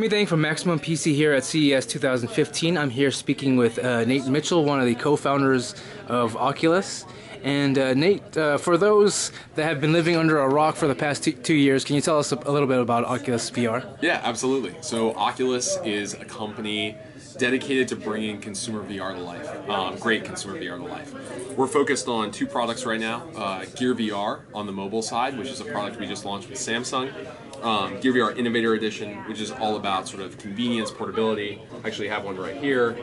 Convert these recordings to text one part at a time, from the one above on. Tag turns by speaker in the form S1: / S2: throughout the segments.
S1: Jimmy Dang from Maximum PC here at CES 2015. I'm here speaking with Nate Mitchell, one of the co-founders of Oculus. And Nate, for those that have been living under a rock for the past two years, can you tell us a little bit about Oculus VR?
S2: Yeah, absolutely. So Oculus is a company dedicated to bringing consumer VR to life, great consumer VR to life. We're focused on two products right now, Gear VR on the mobile side, which is a product we just launched with Samsung, Gear VR Innovator Edition, which is all about sort of convenience, portability. I actually have one right here.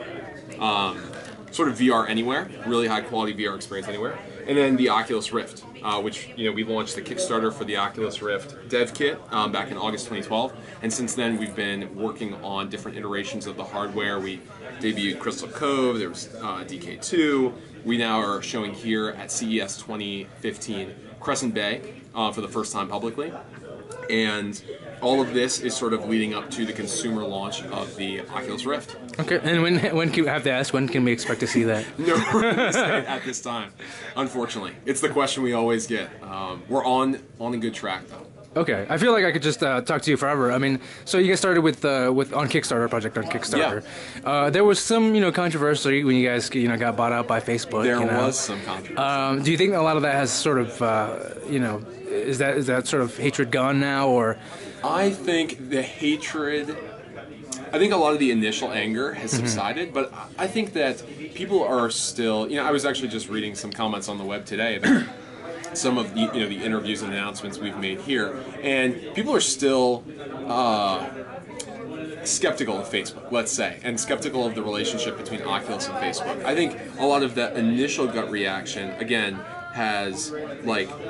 S2: Sort of VR anywhere, really high quality VR experience anywhere. And then the Oculus Rift, which we launched the Kickstarter for the Oculus Rift dev kit back in August 2012. And since then we've been working on different iterations of the hardware. We debuted Crystal Cove, there was DK2. We now are showing here at CES 2015 Crescent Bay for the first time publicly. And all of this is sort of leading up to the consumer launch of the Oculus Rift.
S1: Okay, and when can, I have to ask, when can we expect to see that?
S2: No release date at this time, unfortunately. It's the question we always get. We're on a good track though.
S1: Okay, I feel like I could just talk to you forever. I mean, so you guys started with on Kickstarter, project on Kickstarter. Yeah. There was some controversy when you guys got bought out by Facebook.
S2: There was some controversy.
S1: Do you think a lot of that has sort of is that sort of hatred gone now, or?
S2: I think the hatred. I think a lot of the initial anger has subsided, but I think that people are still. I was actually just reading some comments on the web today about some of the the interviews and announcements we've made here, and people are still skeptical of Facebook, let's say, and skeptical of the relationship between Oculus and Facebook. I think a lot of that initial gut reaction, again, has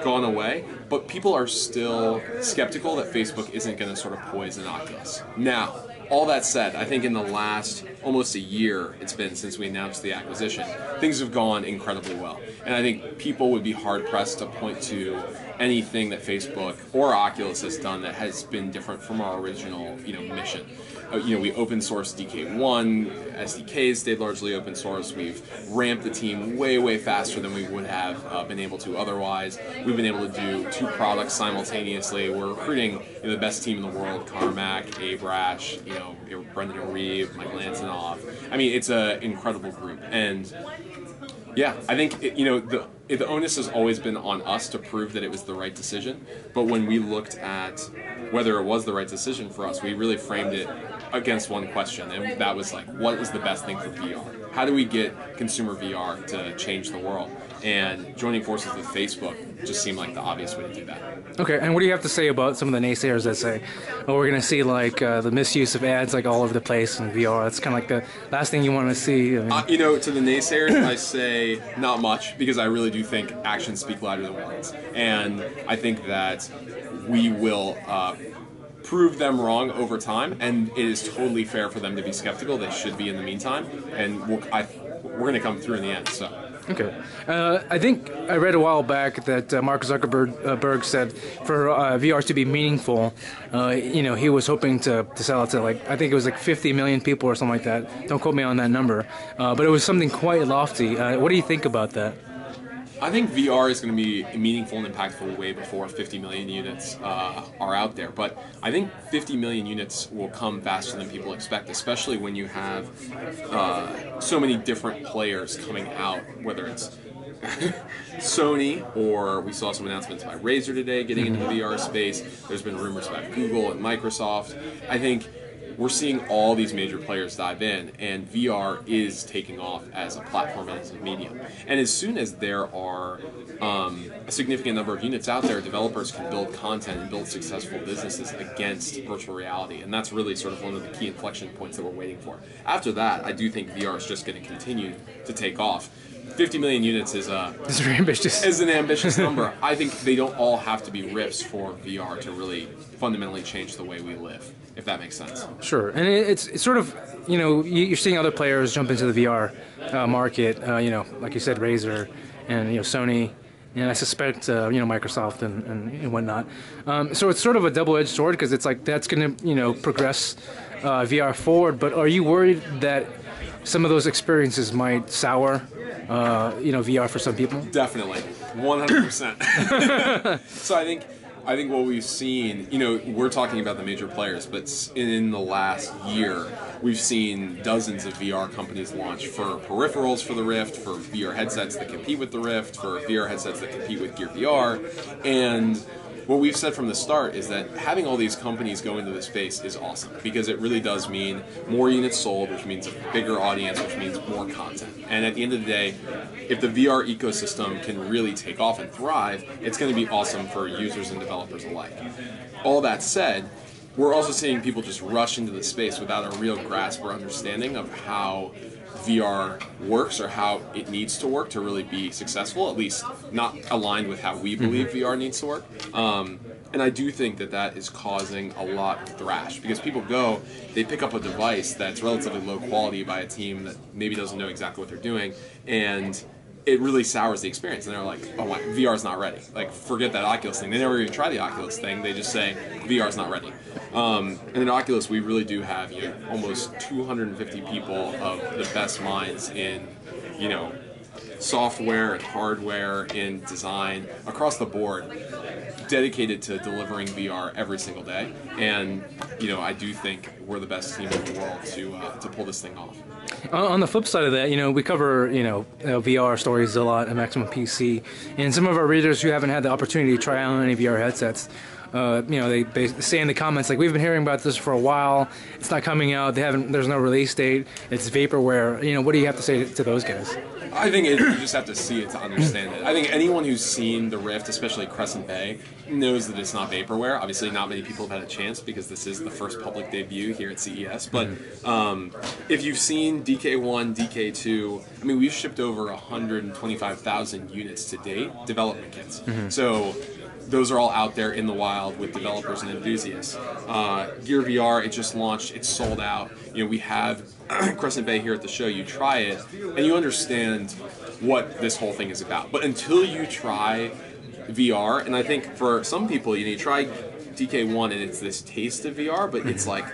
S2: gone away, but people are still skeptical that Facebook isn't going to sort of poison Oculus. Now, all that said, I think in the last almost a year it's been since we announced the acquisition, things have gone incredibly well. And I think people would be hard-pressed to point to anything that Facebook or Oculus has done that has been different from our original mission. We open source DK1, SDKs stayed largely open source. We've ramped the team way faster than we would have been able to otherwise. We've been able to do two products simultaneously. We're recruiting the best team in the world: Carmack, Abe Rash, Brendan Reeve, Mike Lansinoff. I mean, it's an incredible group. And yeah, I think the onus has always been on us to prove that it was the right decision. But when we looked at whether it was the right decision for us, we really framed it against one question, and that was what is the best thing for VR? How do we get consumer VR to change the world? And joining forces with Facebook just seemed like the obvious way to do that.
S1: Okay, and what do you have to say about some of the naysayers that say, oh, we're going to see the misuse of ads all over the place in VR? That's kind of the last thing you want to see. I mean.
S2: To the naysayers, I say not much, because I really do think actions speak louder than words. And I think that we will prove them wrong over time, and it is totally fair for them to be skeptical. They should be in the meantime, and we're going to come through in the end. So.
S1: Okay. I think I read a while back that Mark Zuckerberg said for VR to be meaningful, he was hoping to sell it to I think it was 50 million people or something like that. Don't quote me on that number. But it was something quite lofty. What do you think about that?
S2: I think VR is going to be meaningful and impactful way before 50 million units are out there. But I think 50 million units will come faster than people expect, especially when you have so many different players coming out, whether it's Sony, or we saw some announcements by Razer today getting into the VR space. There's been rumors about Google and Microsoft. I think we're seeing all these major players dive in, and VR is taking off as a platform and as a medium. And as soon as there are a significant number of units out there, developers can build content and build successful businesses against virtual reality. And that's really sort of one of the key inflection points that we're waiting for. After that, I do think VR is just going to continue to take off. 50 million units is
S1: very ambitious.
S2: Is an ambitious number. I think they don't all have to be riffs for VR to really fundamentally change the way we live, if that makes sense.
S1: Sure, and it's sort of you're seeing other players jump into the VR market. Like you said, Razer and Sony, and I suspect Microsoft and whatnot. So it's sort of a double-edged sword, because it's that's going to progress VR forward. But are you worried that some of those experiences might sour VR for some people?
S2: Definitely, 100%. So I think I think what we've seen, you know, we're talking about the major players, but in the last year, we've seen dozens of VR companies launch for peripherals for the Rift, for VR headsets that compete with the Rift, for VR headsets that compete with Gear VR, and what we've said from the start is that having all these companies go into this space is awesome because it really does mean more units sold, which means a bigger audience, which means more content. And at the end of the day, if the VR ecosystem can really take off and thrive, it's going to be awesome for users and developers alike. All that said, we're also seeing people just rush into the space without a real grasp or understanding of how VR works or how it needs to work to really be successful, at least not aligned with how we believe VR needs to work. And I do think that that is causing a lot of thrash because people go, they pick up a device that's relatively low quality by a team that maybe doesn't know exactly what they're doing, and it really sours the experience. And they're like, oh my, VR's not ready. Like, forget that Oculus thing. They never even try the Oculus thing. They just say, VR's not ready. And in Oculus, we really do have, you know, almost 250 people of the best minds in, you know, software and hardware, in design, across the board, dedicated to delivering VR every single day. And, you know, I do think we're the best team in the world to pull this thing off.
S1: On the flip side of that, you know, we cover, you know, VR stories a lot at Maximum PC, and some of our readers who haven't had the opportunity to try out any VR headsets, you know, they say in the comments, like, we've been hearing about this for a while, it's not coming out, there's no release date, it's vaporware. You know, what do you have to say to those guys?
S2: I think you just have to see it to understand it. I think anyone who's seen the Rift, especially Crescent Bay, knows that it's not vaporware. Obviously, not many people have had a chance because this is the first public debut here at CES. But if you've seen DK1, DK2, I mean, we've shipped over 125,000 units to date, development kits. So those are all out there in the wild with developers and enthusiasts. Gear VR, it just launched, it's sold out. You know, we have Crescent Bay here at the show. You try it, and you understand what this whole thing is about. But until you try VR, and I think for some people, you know, you try DK1 and it's this taste of VR, but it's like,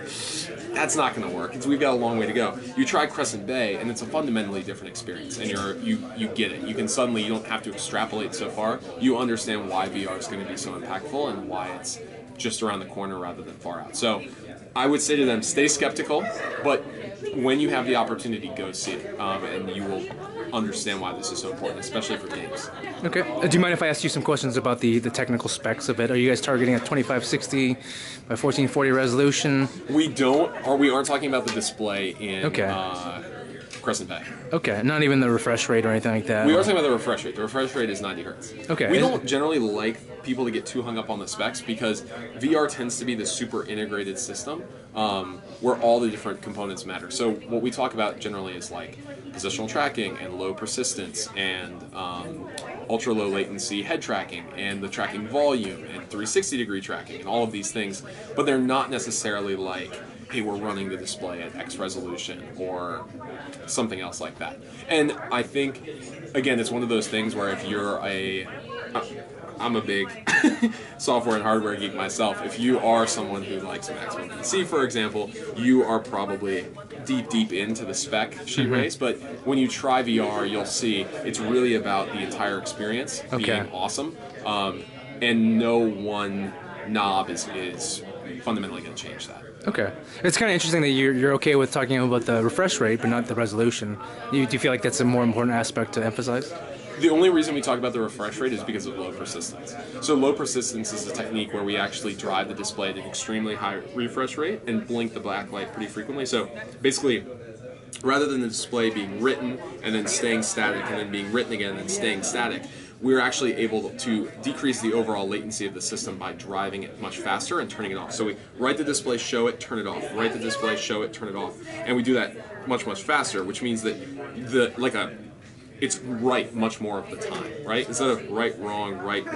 S2: that's not going to work. We've got a long way to go. You try Crescent Bay, and it's a fundamentally different experience, and you get it. You can suddenly, you don't have to extrapolate so far. You understand why VR is going to be so impactful and why it's just around the corner rather than far out. So I would say to them, stay skeptical, but when you have the opportunity, go see it, and you will understand why this is so important, especially for games.
S1: Okay. Do you mind if I ask you some questions about the technical specs of it? Are you guys targeting a 2560 by 1440 resolution?
S2: We don't, or we aren't talking about the display in Crescent Bay.
S1: Okay, not even the refresh rate or anything like that?
S2: We are talking about the refresh rate. The refresh rate is 90 hertz.
S1: Okay.
S2: We don't generally like people to get too hung up on the specs because VR tends to be the super integrated system where all the different components matter. So what we talk about generally is like positional tracking and low persistence and ultra low latency head tracking and the tracking volume and 360-degree tracking and all of these things, but they're not necessarily like, hey, we're running the display at X resolution or something else like that. And I think, again, it's one of those things where if you're I'm a big software and hardware geek myself. If you are someone who likes Maximum PC, for example, you are probably deep into the spec sheet race. But when you try VR, you'll see it's really about the entire experience being awesome. And no one knob is fundamentally going to change that.
S1: Okay. It's kind of interesting that you're okay with talking about the refresh rate, but not the resolution. Do you feel like that's a more important aspect to emphasize?
S2: The only reason we talk about the refresh rate is because of low persistence. So low persistence is a technique where we actually drive the display at an extremely high refresh rate and blink the backlight pretty frequently. So basically, rather than the display being written and then staying static and then being written again and then staying static, we're actually able to decrease the overall latency of the system by driving it much faster and turning it off. So we write the display, show it, turn it off. Write the display, show it, turn it off. And we do that much faster, which means that it's right much more of the time, right? Instead of right, wrong, right,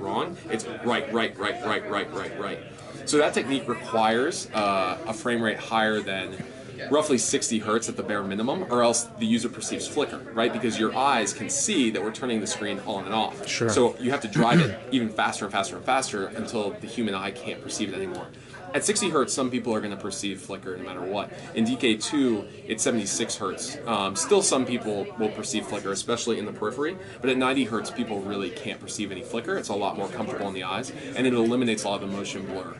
S2: wrong, it's right. So that technique requires a frame rate higher than roughly 60 hertz at the bare minimum, or else the user perceives flicker, right? Because your eyes can see that we're turning the screen on and off.
S1: Sure.
S2: So you have to drive it even faster and faster until the human eye can't perceive it anymore. at 60 hertz, some people are going to perceive flicker no matter what. In DK2, it's 76 hertz. Still, some people will perceive flicker, especially in the periphery. But at 90 hertz, people really can't perceive any flicker. It's a lot more comfortable in the eyes, and it eliminates a lot of the motion blur.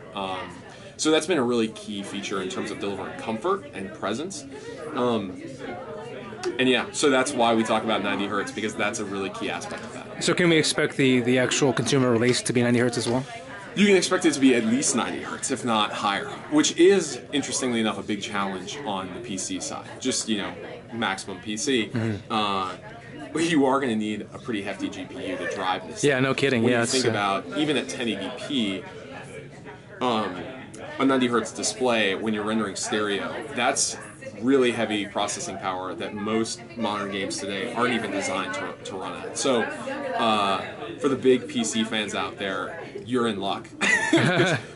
S2: So that's been a really key feature in terms of delivering comfort and presence. And yeah, so that's why we talk about 90 hertz, because that's a really key aspect of that.
S1: So can we expect the actual consumer release to be 90 hertz as well?
S2: You can expect it to be at least 90 hertz, if not higher, which is, interestingly enough, a big challenge on the PC side. Just, maximum PC. You are going to need a pretty hefty GPU to drive this.
S1: Yeah, no kidding.
S2: When you think about, even at 1080p, a 90 hertz display, when you're rendering stereo, that's really heavy processing power that most modern games today aren't even designed to run at. So for the big PC fans out there, you're in luck.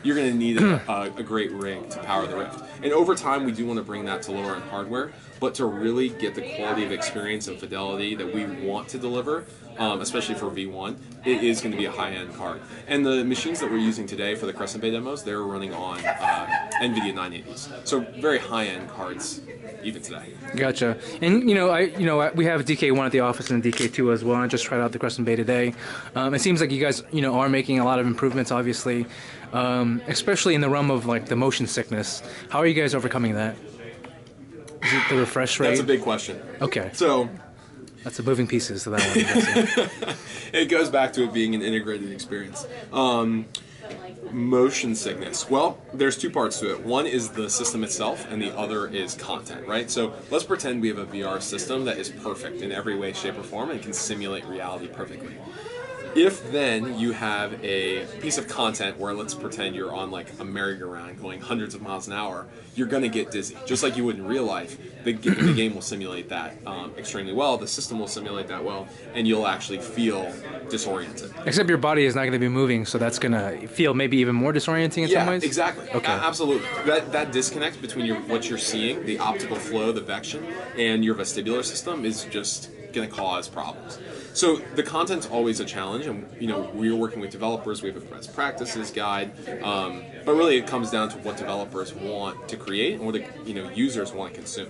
S2: You're going to need a great rig to power the Rift. And over time, we do want to bring that to lower-end hardware, but to really get the quality of experience and fidelity that we want to deliver, especially for V1, it is going to be a high-end card. And the machines that we're using today for the Crescent Bay demos, they're running on NVIDIA 980s. So very high-end cards even today.
S1: Gotcha. And we have DK1 at the office and DK2 as well. I just tried out the Crescent Bay today. It seems like you guys are making a lot of improvements, obviously, especially in the realm of like the motion sickness. How are you guys overcoming that? Is it the refresh rate?
S2: That's a big question.
S1: Okay.
S2: So
S1: that's the moving pieces to that one.
S2: It goes back to it being an integrated experience. Motion sickness. Well, there's two parts to it. One is the system itself, and the other is content, right? So let's pretend we have a VR system that is perfect in every way, shape, or form and can simulate reality perfectly. If then you have a piece of content where, let's pretend you're on like a merry-go-round going hundreds of miles an hour, you're going to get dizzy. Just like you would in real life, the game will simulate that extremely well, the system will simulate that well, and you'll actually feel disoriented.
S1: Except your body is not going to be moving, so that's going to feel maybe even more disorienting in some ways?
S2: Yeah, exactly.
S1: Okay.
S2: Absolutely. That disconnect between what you're seeing, the optical flow, the vection, and your vestibular system is just going to cause problems. So the content's always a challenge, and we're working with developers. We have a best practices guide, but really it comes down to what developers want to create and what users want to consume.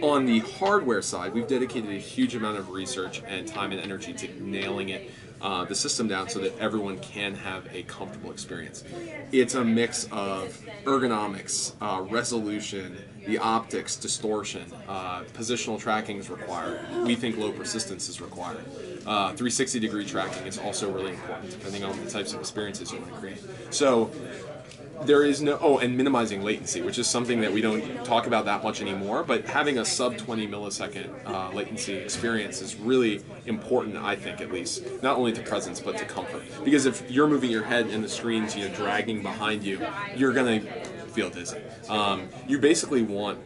S2: On the hardware side, we've dedicated a huge amount of research and time and energy to nailing it, the system down so that everyone can have a comfortable experience. It's a mix of ergonomics, resolution, the optics, distortion, positional tracking is required. We think low persistence is required. 360-degree tracking is also really important, depending on the types of experiences you want to create. So there is and minimizing latency, which is something that we don't talk about that much anymore, but having a sub 20 millisecond latency experience is really important, I think, at least, not only to presence, but to comfort. Because if you're moving your head and the screen's dragging behind you, you're going to feel dizzy. You basically want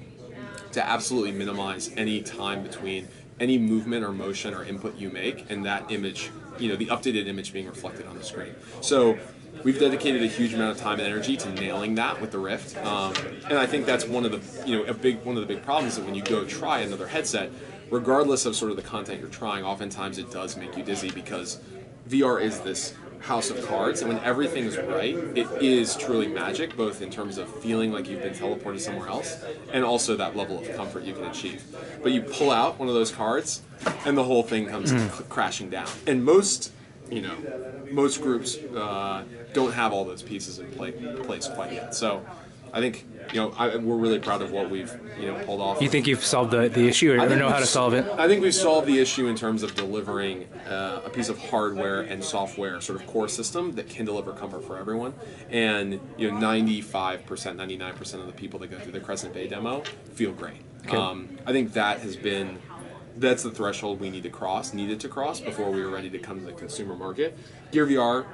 S2: to absolutely minimize any time between any movement or motion or input you make and that image, the updated image being reflected on the screen. So we've dedicated a huge amount of time and energy to nailing that with the Rift, and I think that's one of the big problems that when you go try another headset, regardless of sort of the content you're trying, oftentimes it does make you dizzy because VR is this house of cards, and when everything's right, it is truly magic, both in terms of feeling like you've been teleported somewhere else, and also that level of comfort you can achieve. But you pull out one of those cards, and the whole thing comes crashing down. And most groups don't have all those pieces in place quite yet. So I think we're really proud of what we've pulled off.
S1: You think you've solved the issue, or know how to solve it?
S2: I think we've solved the issue in terms of delivering a piece of hardware and software sort of core system that can deliver comfort for everyone. And 95%, 99% of the people that go through the Crescent Bay demo feel great.
S1: Okay.
S2: I think that's the threshold we needed to cross before we were ready to come to the consumer market. Gear VR,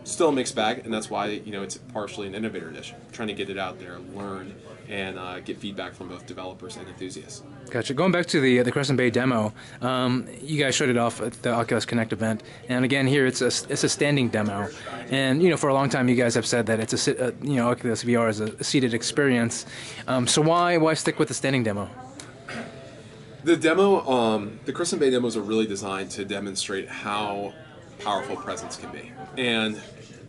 S2: still a mixed bag, and that's why it's partially an innovator edition. Trying to get it out there, learn, and get feedback from both developers and enthusiasts.
S1: Gotcha. Going back to the Crescent Bay demo, you guys showed it off at the Oculus Connect event, and again here it's a standing demo, and for a long time you guys have said that it's Oculus VR is a seated experience. So why stick with the standing demo?
S2: The demo, the Crescent Bay demos are really designed to demonstrate how powerful presence can be. And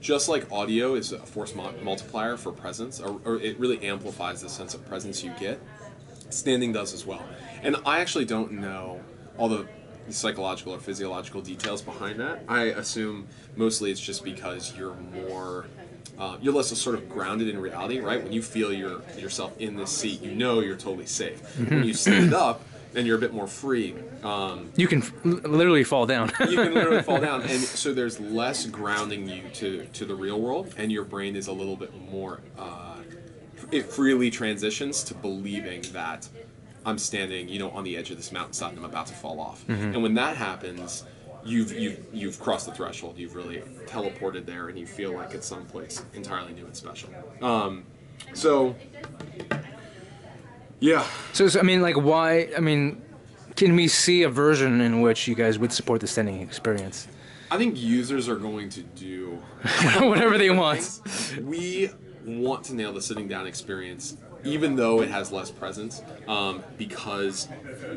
S2: just like audio is a force multiplier for presence, or it really amplifies the sense of presence you get, standing does as well. And I actually don't know all the psychological or physiological details behind that. I assume mostly it's just because you're more, you're less sort of grounded in reality, right? When you feel yourself in this seat, you know you're totally safe. When you stand up, and you're a bit more free.
S1: You can literally fall down.
S2: You can literally fall down, and so there's less grounding you to the real world, and your brain is a little bit more. It freely transitions to believing that I'm standing, on the edge of this mountainside and I'm about to fall off. And when that happens, you've crossed the threshold. You've really teleported there, and you feel like it's someplace entirely new and special. Yeah.
S1: So I mean, like, why? I mean, can we see a version in which you guys would support the standing experience?
S2: I think users are going to do
S1: whatever they want.
S2: We want to nail the sitting down experience, even though it has less presence, because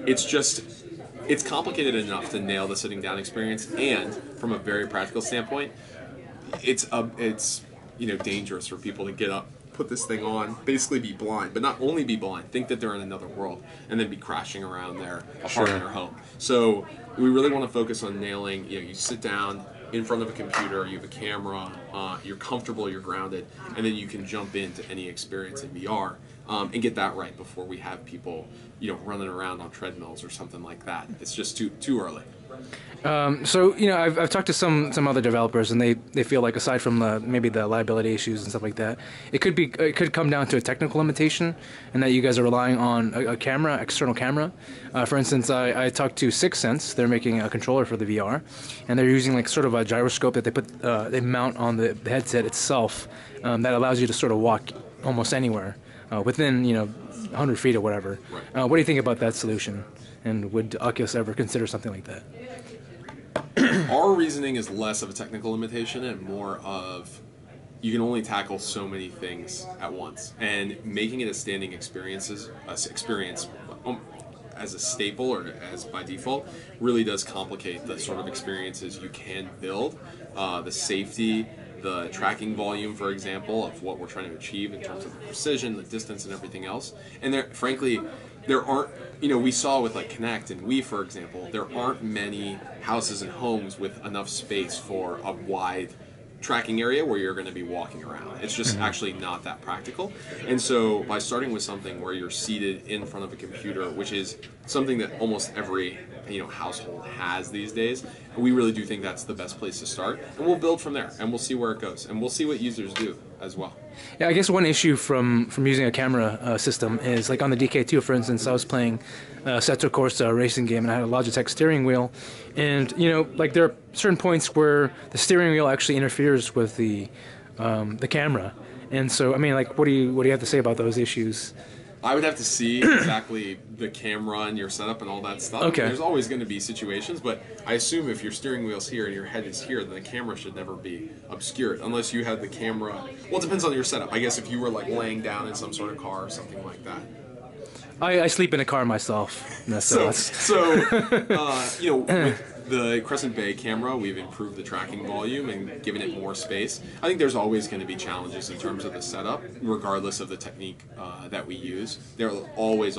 S2: it's complicated enough to nail the sitting down experience, and from a very practical standpoint, it's dangerous for people to get up, put this thing on, basically be blind, but not only be blind, think that they're in another world, and then be crashing around their apartment or home. So we really want to focus on nailing, you sit down in front of a computer, you have a camera, you're comfortable, you're grounded, and then you can jump into any experience in VR and get that right before we have people, running around on treadmills or something like that. It's just too early.
S1: So I've talked to some other developers, and they feel like, aside from maybe the liability issues and stuff like that, it could come down to a technical limitation, and that you guys are relying on a camera, external camera. For instance, I talked to Sixth Sense. They're making a controller for the VR, and they're using like sort of a gyroscope that they mount on the headset itself, that allows you to sort of walk almost anywhere within 100 feet or whatever.
S2: Right.
S1: What do you think about that solution? And would Oculus ever consider something like that?
S2: Our reasoning is less of a technical limitation and more of you can only tackle so many things at once, and making it a standing experience as a staple or as by default really does complicate the sort of experiences you can build. The safety, the tracking volume, for example, of what we're trying to achieve in terms of the precision, the distance, and everything else. And there aren't, we saw with like Kinect and Wii, for example, there aren't many houses and homes with enough space for a wide tracking area where you're going to be walking around. It's just actually not that practical. And so by starting with something where you're seated in front of a computer, which is something that almost every household has these days, we really do think that's the best place to start. And we'll build from there, and we'll see where it goes, and we'll see what users do as well.
S1: Yeah, I guess one issue from using a camera system is, like on the DK2, for instance, I was playing Assetto Corsa racing game, and I had a Logitech steering wheel, and like there are certain points where the steering wheel actually interferes with the camera, and so I mean, like, what do you have to say about those issues?
S2: I would have to see exactly the camera and your setup and all that stuff.
S1: Okay.
S2: There's always going to be situations, but I assume if your steering wheel's here and your head is here, then the camera should never be obscured, unless you had the camera. Well, it depends on your setup. I guess if you were like laying down in some sort of car or something like that.
S1: I sleep in a car myself. With
S2: the Crescent Bay camera, we've improved the tracking volume and given it more space. I think there's always going to be challenges in terms of the setup, regardless of the technique that we use. There will always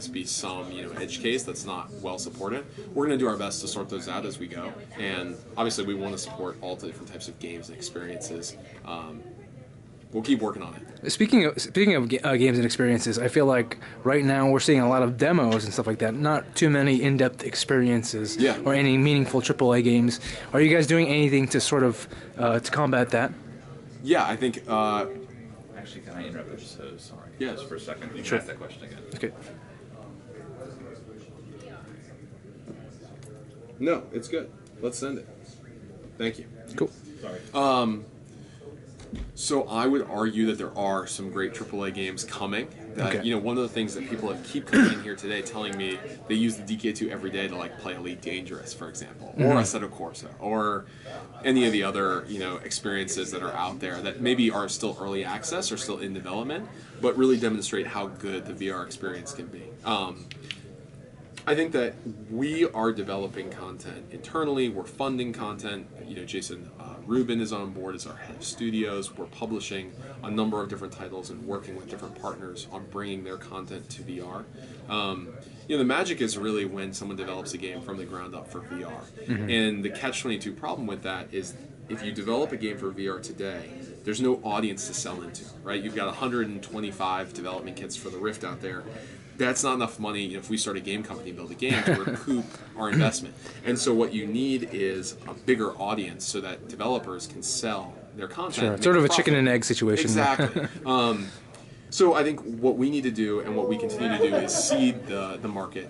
S2: be some edge case that's not well supported. We're going to do our best to sort those out as we go, and obviously we want to support all the different types of games and experiences. We'll keep working on it.
S1: Speaking of games and experiences, I feel like right now we're seeing a lot of demos and stuff like that. Not too many in-depth experiences or any meaningful AAA games. Are you guys doing anything to sort of to combat that?
S2: Yeah, I think.
S3: Actually, can I interrupt? Just so sorry.
S2: Yes.
S3: Just for a second. You
S1: Sure.
S3: can ask that question again.
S1: Okay.
S2: No, it's good. Let's send it. Thank you.
S1: Cool.
S3: Sorry.
S2: So I would argue that there are some great AAA games coming. That,
S1: Okay.
S2: one of the things that people have keep coming in here today telling me they use the DK2 every day to like play Elite Dangerous, for example, or Assetto Corsa, or any of the other experiences that are out there that maybe are still early access or still in development, but really demonstrate how good the VR experience can be. I think that we are developing content internally. We're funding content. You know, Jason Rubin is on board as our head of studios. We're publishing a number of different titles and working with different partners on bringing their content to VR. You know, the magic is really when someone develops a game from the ground up for VR. And the catch-22 problem with that is if you develop a game for VR today, there's no audience to sell into, right? You've got 125 development kits for the Rift out there. That's not enough money if we start a game company, build a game, to recoup our investment. And so what you need is a bigger audience so that developers can sell their content.
S1: Sure. Sort of a chicken and egg situation.
S2: Exactly. So I think what we need to do and what we continue to do is seed the market,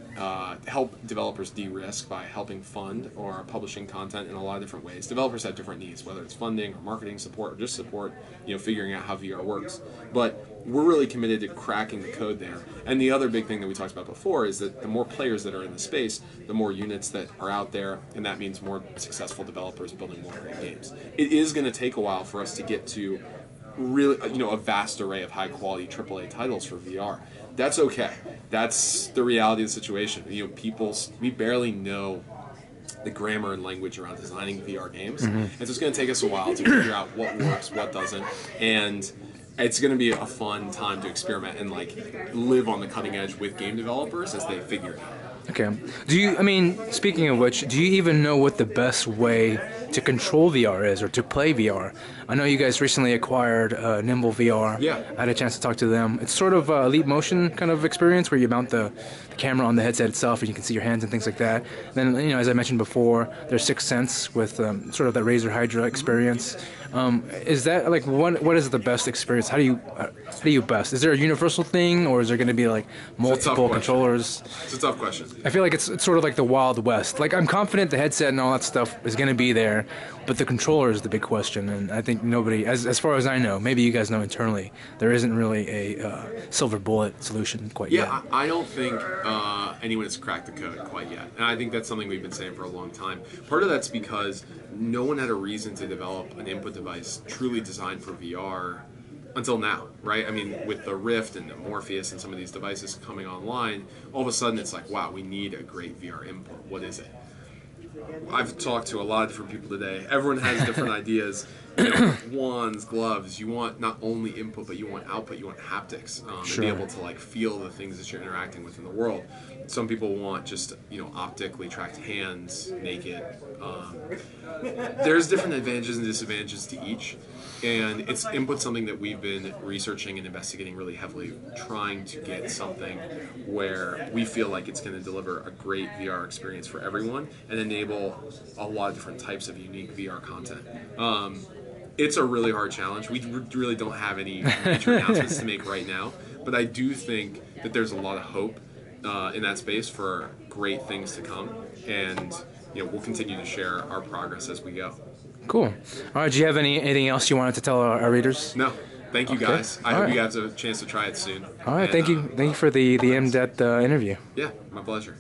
S2: help developers de-risk by helping fund or publishing content in a lot of different ways. Developers have different needs, whether it's funding or marketing support or just support, you know, figuring out how VR works. But we're really committed to cracking the code there. And the other big thing that we talked about before is that the more players that are in the space, the more units that are out there, and that means more successful developers building more great games. It is going to take a while for us to get to really, you know, a vast array of high quality AAA titles for VR. That's okay. That's the reality of the situation. You know, we barely know the grammar and language around designing VR games, and so it's going to take us a while to figure out what works, what doesn't, and it's going to be a fun time to experiment and like live on the cutting edge with game developers as they figure it out.
S1: Okay. I mean, speaking of which, do you even know what the best way to control VR is or to play VR? I know you guys recently acquired Nimble VR.
S2: Yeah.
S1: I had a chance to talk to them. It's sort of a Leap Motion kind of experience where you mount the camera on the headset itself and you can see your hands and things like that. Then, you know, as I mentioned before, there's Sixth Sense with sort of that Razer Hydra experience. Is that like what is the best experience? How do you best? Is there a universal thing, or is there going to be like multiple controllers?
S2: It's a tough question.
S1: I feel like it's sort of like the Wild West. Like, I'm confident the headset and all that stuff is going to be there, but the controller is the big question. And I think nobody, as far as I know, maybe you guys know internally, there isn't really a silver bullet solution quite yet.
S2: Yeah, I don't think anyone has cracked the code quite yet. And I think that's something we've been saying for a long time. Part of that's because no one had a reason to develop an input device truly designed for VR until now, right? I mean, with the Rift and the Morpheus and some of these devices coming online, all of a sudden it's like, wow, we need a great VR input. What is it? I've talked to a lot of different people today. Everyone has different ideas. You know, wands, gloves. You want not only input, but you want output. You want haptics.
S1: Sure.
S2: And be able to like feel the things that you're interacting with in the world. Some people want just, you know, optically tracked hands, naked. There's different advantages and disadvantages to each. And it's input something that we've been researching and investigating really heavily, trying to get something where we feel like it's going to deliver a great VR experience for everyone and enable a lot of different types of unique VR content. It's a really hard challenge. We really don't have any major announcements to make right now, but I do think that there's a lot of hope in that space for great things to come, and you know, we'll continue to share our progress as we go.
S1: Cool. All right. Do you have anything else you wanted to tell our readers?
S2: No. Thank you, guys. I hope you guys have a chance to try it soon.
S1: All right. Thank you for the in-depth interview.
S2: Yeah, my pleasure.